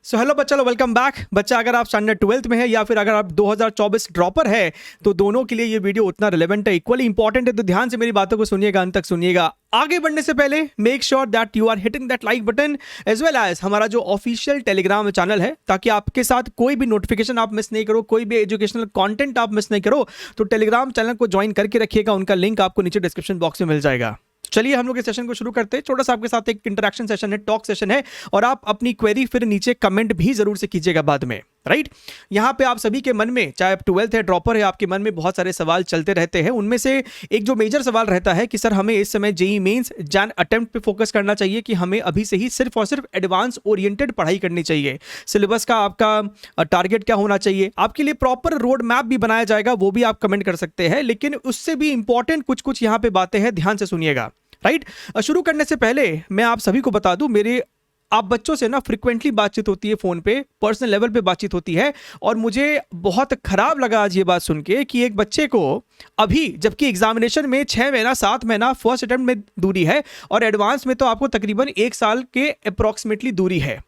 So hello बच्चा, welcome back. बच्चा, अगर आप स्टैंडर्ड 12th में है या फिर अगर आप 2024 ड्रॉपर है तो दोनों के लिए ये वीडियो उतना रिलेवेंट है, इक्वली इंपॉर्टेंट है। तो ध्यान से मेरी बातों को सुनिएगा, अंत तक सुनिएगा। आगे बढ़ने से पहले make sure that you are hitting that like button as well as हमारा जो ऑफिशियल टेलीग्राम चैनल है, ताकि आपके साथ कोई भी नोटिफिकेशन आप मिस नहीं करो, कोई भी एजुकेशनल कंटेंट आप मिस नहीं करो। तो टेलीग्राम चैनल को ज्वाइन करके रखिएगा, उनका लिंक आपको नीचे डिस्क्रिप्शन बॉक्स में मिल जाएगा। चलिए हम लोग इस सेशन को शुरू करते हैं। छोटा सा आपके साथ एक इंटरेक्शन सेशन है, टॉक सेशन है, और आप अपनी क्वेरी फिर नीचे कमेंट भी जरूर से कीजिएगा बाद में, राइट। यहाँ पे आप सभी के मन में, चाहे आप 12th है, ड्रॉपर है, आपके मन में बहुत सारे सवाल चलते रहते हैं। उनमें से एक जो मेजर सवाल रहता है कि सर हमें इस समय जेईई मेंस जैन अटेम्प्ट पे फोकस करना चाहिए कि हमें अभी से ही सिर्फ और सिर्फ एडवांस ओरिएंटेड पढ़ाई करनी चाहिए। सिलेबस का आपका टारगेट क्या होना चाहिए, आपके लिए प्रॉपर रोड मैप भी बनाया जाएगा, वो भी आप कमेंट कर सकते हैं। लेकिन उससे भी इंपॉर्टेंट कुछ यहाँ पे बातें हैं, ध्यान से सुनिएगा, राइट। शुरू करने से पहले मैं आप सभी को बता दूं, मेरे आप बच्चों से ना फ्रिक्वेंटली बातचीत होती है, फोन पे पर्सनल लेवल पे बातचीत होती है, और मुझे बहुत खराब लगा आज ये बात सुन के कि एक बच्चे को अभी, जबकि एग्जामिनेशन में 6 महीना 7 महीना फर्स्ट अटेम्प्ट में दूरी है और एडवांस में तो आपको तकरीबन 1 साल के अप्रोक्सीमेटली दूरी है,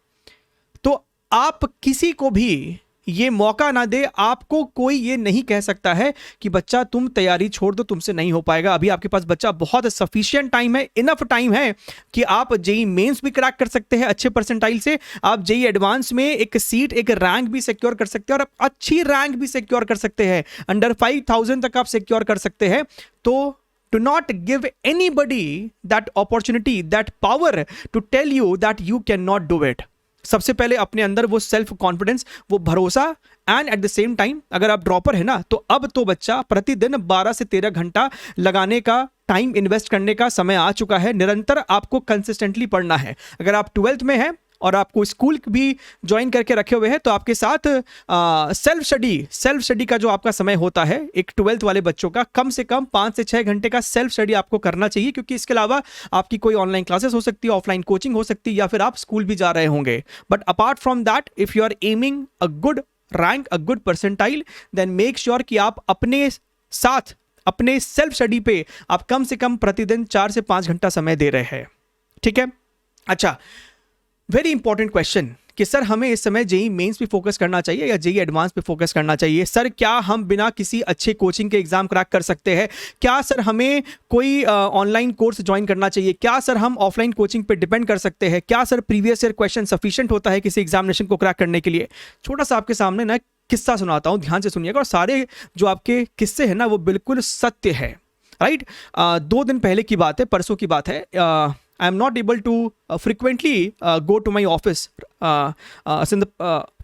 तो आप किसी को भी ये मौका ना दे। आपको कोई ये नहीं कह सकता है कि बच्चा तुम तैयारी छोड़ दो, तुमसे नहीं हो पाएगा। अभी आपके पास बच्चा बहुत सफिशिएंट टाइम है, इनफ टाइम है कि आप जेईई मेंस भी क्रैक कर सकते हैं अच्छे परसेंटाइल से। आप जेईई एडवांस में एक सीट, एक रैंक भी सिक्योर कर सकते हैं, और अच्छी रैंक भी सिक्योर कर सकते हैं। अंडर 5000 तक आप सिक्योर कर सकते हैं। तो do not give anybody that opportunity, that power to tell you that you cannot do it. सबसे पहले अपने अंदर वो सेल्फ कॉन्फिडेंस, वो भरोसा, and at the same time अगर आप ड्रॉपर है ना, तो अब तो बच्चा प्रतिदिन 12 से 13 घंटा लगाने का, टाइम इन्वेस्ट करने का समय आ चुका है। निरंतर आपको कंसिस्टेंटली पढ़ना है। अगर आप 12th में है और आपको स्कूल भी ज्वाइन करके रखे हुए हैं, तो आपके साथ सेल्फ स्टडी का जो आपका समय होता है, एक 12th वाले बच्चों का कम से कम 5 से 6 घंटे का सेल्फ स्टडी आपको करना चाहिए, क्योंकि इसके अलावा आपकी कोई ऑनलाइन क्लासेस हो सकती है, ऑफलाइन कोचिंग हो सकती है, या फिर आप स्कूल भी जा रहे होंगे। But apart from that, if you are aiming a good rank, a good percentile, then make sure कि आप अपने साथ, अपने सेल्फ स्टडी पे आप कम से कम प्रतिदिन 4 से 5 घंटा समय दे रहे हैं, ठीक है। अच्छा, वेरी इंपॉर्टेंट क्वेश्चन कि सर हमें इस समय जेईई मेंस पे फोकस करना चाहिए या जेईई एडवांस पे फोकस करना चाहिए। सर क्या हम बिना किसी अच्छे कोचिंग के एग्जाम क्रैक कर सकते हैं? क्या सर हमें कोई ऑनलाइन कोर्स ज्वाइन करना चाहिए? क्या सर हम ऑफलाइन कोचिंग पे डिपेंड कर सकते हैं? क्या sir previous year question sufficient होता है किसी एग्जामिनेशन को क्रैक करने के लिए? छोटा सा आपके सामने ना किस्सा सुनाता हूँ, ध्यान से सुनिएगा, और सारे जो आपके किस्से हैं ना वो बिल्कुल सत्य है, राइट। 2 दिन पहले की बात है, परसों की बात है। I am not able to frequently go to my office for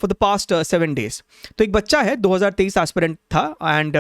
the past 7 days. तो एक बच्चा है, 2023 एस्पिरेंट था, एंड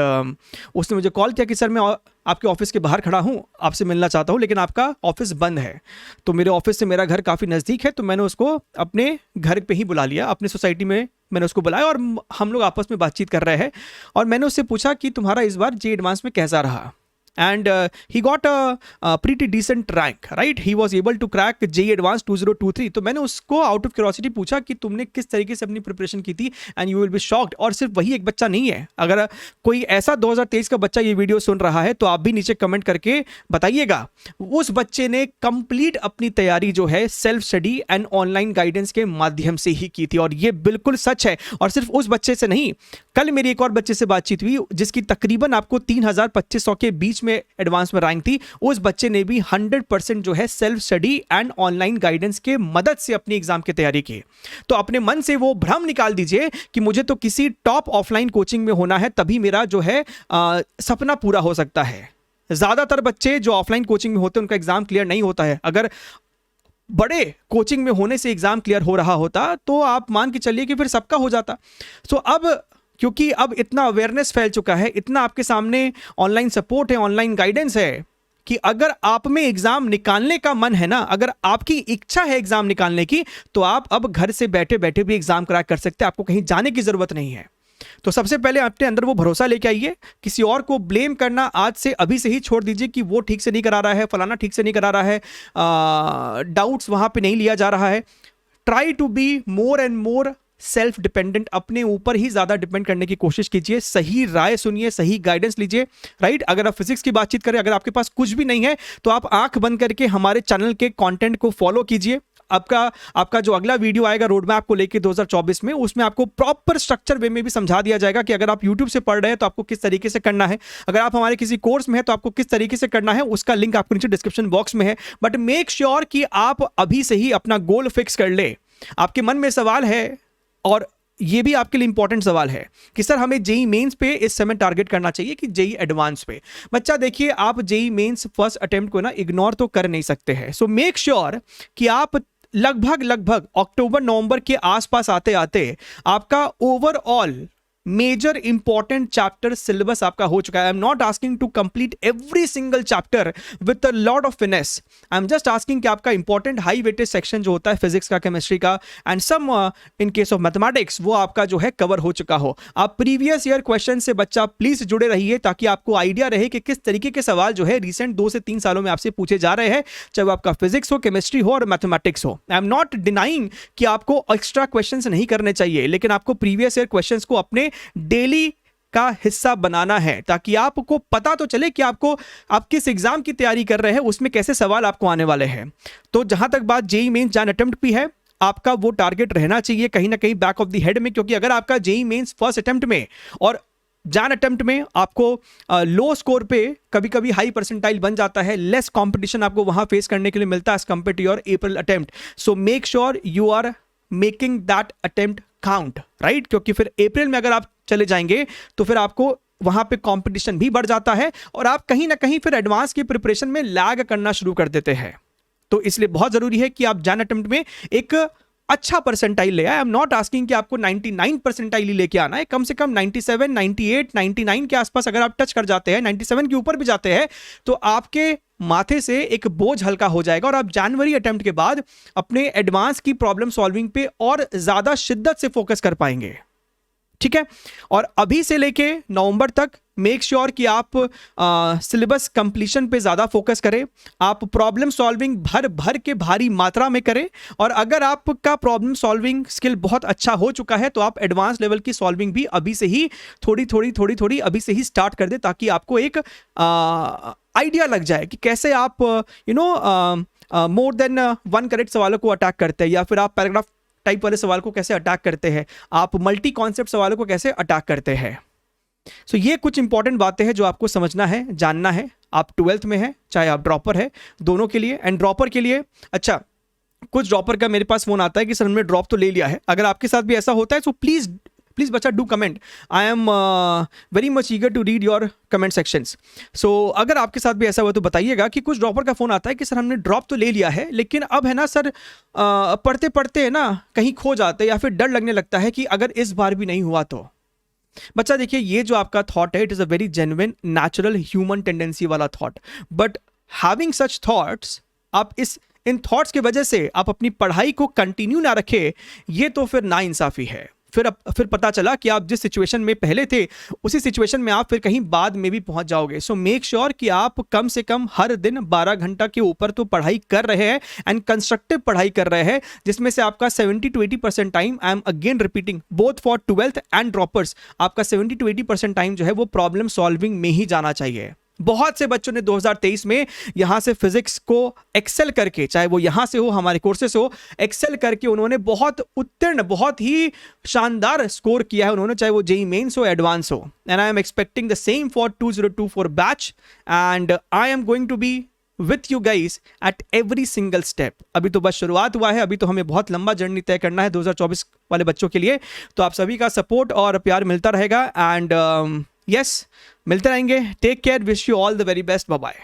उसने मुझे कॉल किया कि सर मैं आपके ऑफिस के बाहर खड़ा हूँ, आपसे मिलना चाहता हूँ, लेकिन आपका ऑफिस बंद है। तो मेरे ऑफिस से मेरा घर काफ़ी नज़दीक है, तो मैंने उसको अपने घर पे ही बुला लिया, अपनी सोसाइटी में मैंने उसको बुलाया, और हम लोग आपस में बातचीत कर रहे हैं। और मैंने उससे पूछा कि तुम्हारा इस बार जेईई एडवांस में कैसा रहा? And he got a pretty decent rank, right? He was able to crack JEE Advanced 2023. तो मैंने उसको आउट ऑफ क्यूरियोसिटी पूछा कि तुमने किस तरीके से अपनी प्रिपरेशन की थी, and you will be shocked. और सिर्फ वही एक बच्चा नहीं है, अगर कोई ऐसा 2023 का बच्चा ये वीडियो सुन रहा है तो आप भी नीचे कमेंट करके बताइएगा। उस बच्चे ने कंप्लीट अपनी तैयारी जो है self study and online guidance के माध्यम से ही की थी, और ये बिल्कुल सच है। और सिर्फ उस बच्चे से नहीं, कल मेरी एक और बच्चे से बातचीत हुई जिसकी तकरीबन आपको 3000-2500 के बीच में एडवांस में रैंक थी। उस बच्चे ने भी 100% जो है self study and online guidance के मदद से अपनी एग्जाम की तैयारी की। तो अपने मन से वो भ्रम निकाल दीजिए कि मुझे तो किसी टॉप ऑफलाइन कोचिंग में होना है, तभी मेरा जो है सपना पूरा हो सकता है। ज्यादातर बच्चे जो ऑफलाइन कोचिंग में होते हैं उनका एग्जाम क्लियर नहीं होता है। अगर बड़े कोचिंग में होने से एग्जाम क्लियर हो रहा होता तो आप मान के चलिए कि फिर सबका हो जाता। सो अब क्योंकि अब इतना अवेयरनेस फैल चुका है, इतना आपके सामने ऑनलाइन सपोर्ट है, ऑनलाइन गाइडेंस है, कि अगर आप में एग्जाम निकालने का मन है ना, अगर आपकी इच्छा है एग्जाम निकालने की, तो आप अब घर से बैठे बैठे भी एग्जाम क्रैक कर सकते हैं। आपको कहीं जाने की जरूरत नहीं है। तो सबसे पहले अपने अंदर वो भरोसा लेके आइए। किसी और को ब्लेम करना आज से, अभी से ही छोड़ दीजिए कि वो ठीक से नहीं करा रहा है, फलाना ठीक से नहीं करा रहा है, डाउट्स वहां पे नहीं लिया जा रहा है। Try to be more and more self dependent, अपने ऊपर ही ज्यादा डिपेंड करने की कोशिश कीजिए। सही राय सुनिए, सही गाइडेंस लीजिए, राइट। अगर आप फिजिक्स की बातचीत करें, अगर आपके पास कुछ भी नहीं है तो आप आंख बंद करके हमारे चैनल के कंटेंट को फॉलो कीजिए। आपका जो अगला वीडियो आएगा रोड मैप को लेके 2024 में, उसमें आपको प्रॉपर स्ट्रक्चर वे में भी समझा दिया जाएगा कि अगर आप यूट्यूब से पढ़ रहे हैं तो आपको किस तरीके से करना है, अगर आप हमारे किसी कोर्स में है तो आपको किस तरीके से करना है, उसका लिंक आपको नीचे डिस्क्रिप्शन बॉक्स में है। बट मेक श्योर कि आप अभी से ही अपना गोल फिक्स कर ले। आपके मन में सवाल है, और ये भी आपके लिए इंपॉर्टेंट सवाल है कि सर हमें जेई मेंस पे इस समय टारगेट करना चाहिए कि जेई एडवांस पे। बच्चा देखिए, आप जेई मेंस फर्स्ट अटेम्प्ट को ना इग्नोर तो कर नहीं सकते हैं। सो मेक श्योर कि आप लगभग अक्टूबर नवंबर के आसपास आते आते आपका overall major important chapter syllabus आपका हो चुका है। I am not asking to complete every single chapter with a lot of finesse, I am just asking कि आपका इंपॉर्टेंट हाई वेटेज सेक्शन जो होता है फिजिक्स का, केमिस्ट्री का and some in case of mathematics, वो आपका जो है कवर हो चुका हो। आप प्रीवियस ईयर क्वेश्चन से बच्चा प्लीज जुड़े रहिए ताकि आपको आइडिया रहे कि किस तरीके के सवाल जो है रिसेंट 2 से 3 सालों में आपसे पूछे जा रहे हैं, चाहे वो आपका फिजिक्स हो, केमिस्ट्री हो और मैथमेटिक्स हो। आई एम नॉट डिनाइंग कि आपको एक्स्ट्रा क्वेश्चन नहीं करने चाहिए, लेकिन आपको प्रीवियस ईयर क्वेश्चन को अपने डेली का हिस्सा बनाना है ताकि आपको पता तो चले कि आप किस एग्जाम की तैयारी कर रहे हैं, उसमें कैसे सवाल आपको आने वाले हैं। तो जहां तक बात जेई मेंस जान अटेम्प्ट भी है, आपका वो टारगेट रहना चाहिए कहीं ना कहीं बैक ऑफ द हेड में, क्योंकि अगर आपका जेई मेंस फर्स्ट अटेम्प्ट में और जान अटेम्प्ट में आपको लो स्कोर पे कभी कभी हाई परसेंटाइल बन जाता है, लेस कंपटीशन आपको वहां फेस करने के लिए मिलता है as compared to your April attempt. So make sure you are making that attempt count, right? क्योंकि फिर अप्रैल में अगर आप चले जाएंगे तो फिर आपको वहां पे कंपटीशन भी बढ़ जाता है और आप कहीं ना कहीं फिर एडवांस की प्रिपरेशन में लैग करना शुरू कर देते हैं। तो इसलिए बहुत जरूरी है कि आप जान अटेम्प्ट में एक अच्छा परसेंटाइल ले आए। आई एम नॉट आस्किंग कि आपको 99 परसेंटाइल ही लेके आना है, कम से कम 97, 98, 99 के आसपास अगर आप टच कर जाते हैं, 97 के ऊपर भी जाते हैं, तो आपके माथे से एक बोझ हल्का हो जाएगा और आप जनवरी अटेम्प्ट के बाद अपने एडवांस की प्रॉब्लम सॉल्विंग पे और ज्यादा शिद्दत से फोकस कर पाएंगे। ठीक है, और अभी से लेके नवंबर तक मेक श्योर कि आप सिलेबस कंप्लीशन पे ज्यादा फोकस करें, आप प्रॉब्लम सॉल्विंग भर के भारी मात्रा में करें, और अगर आपका प्रॉब्लम सॉल्विंग स्किल बहुत अच्छा हो चुका है तो आप एडवांस लेवल की सॉल्विंग भी अभी से ही थोड़ी अभी से ही स्टार्ट कर दे, ताकि आपको एक आइडिया लग जाए कि कैसे आप मोर देन 1 करेक्ट सवालों को अटैक करते हैं, या फिर आप पैराग्राफ टाइप वाले सवाल को कैसे अटैक करते हैं, आप मल्टी कॉन्सेप्ट सवालों को कैसे अटैक करते हैं। सो ये कुछ इंपॉर्टेंट बातें हैं जो आपको समझना है, जानना है। आप 12th में है, चाहे आप ड्रॉपर है, दोनों के लिए। एंड ड्रॉपर के लिए, अच्छा, कुछ ड्रॉपर का मेरे पास फोन आता है कि सर हमने ड्रॉप तो ले लिया है। अगर आपके साथ भी ऐसा होता है तो प्लीज बच्चा do comment, I am very much eager to read your comment sections. So अगर आपके साथ भी ऐसा हुआ तो बताइएगा कि कुछ ड्रॉपर का फोन आता है कि सर हमने ड्रॉप तो ले लिया है, लेकिन अब है ना सर पढ़ते पढ़ते है ना कहीं खो जाते, या फिर डर लगने लगता है कि अगर इस बार भी नहीं हुआ तो। बच्चा देखिए, ये जो आपका थॉट है, it is a very genuine natural human tendency वाला thought, but having such thoughts, आप इन थॉट्स की वजह से आप अपनी पढ़ाई को कंटिन्यू ना रखें, ये तो फिर नाइंसाफी है। फिर पता चला कि आप जिस सिचुएशन में पहले थे उसी सिचुएशन में आप फिर कहीं बाद में भी पहुंच जाओगे। सो मेक श्योर कि आप कम से कम हर दिन 12 घंटा के ऊपर तो पढ़ाई कर रहे हैं, एंड कंस्ट्रक्टिव पढ़ाई कर रहे हैं, जिसमें से आपका 70 to 80% time, I am again repeating, both for 12th and droppers, आपका 70 to 80% टाइम जो है वो प्रॉब्लम सॉल्विंग में ही जाना चाहिए। बहुत से बच्चों ने 2023 में यहां से फिजिक्स को एक्सेल करके, चाहे वो यहां से हो, हमारे कोर्सेस हो, एक्सेल करके उन्होंने बहुत उत्तीर्ण, बहुत ही शानदार स्कोर किया है उन्होंने, चाहे वो जेई मेंस हो, एडवांस हो। And I am expecting the same for 2024 batch, and I am going to be with you guys at every single step. अभी तो बस शुरुआत हुआ है, अभी तो हमें बहुत लंबा जर्नी तय करना है 2024 वाले बच्चों के लिए। तो आप सभी का सपोर्ट और प्यार मिलता रहेगा, एंड यस, मिलते रहेंगे। Take care, wish you all the very best, bye bye.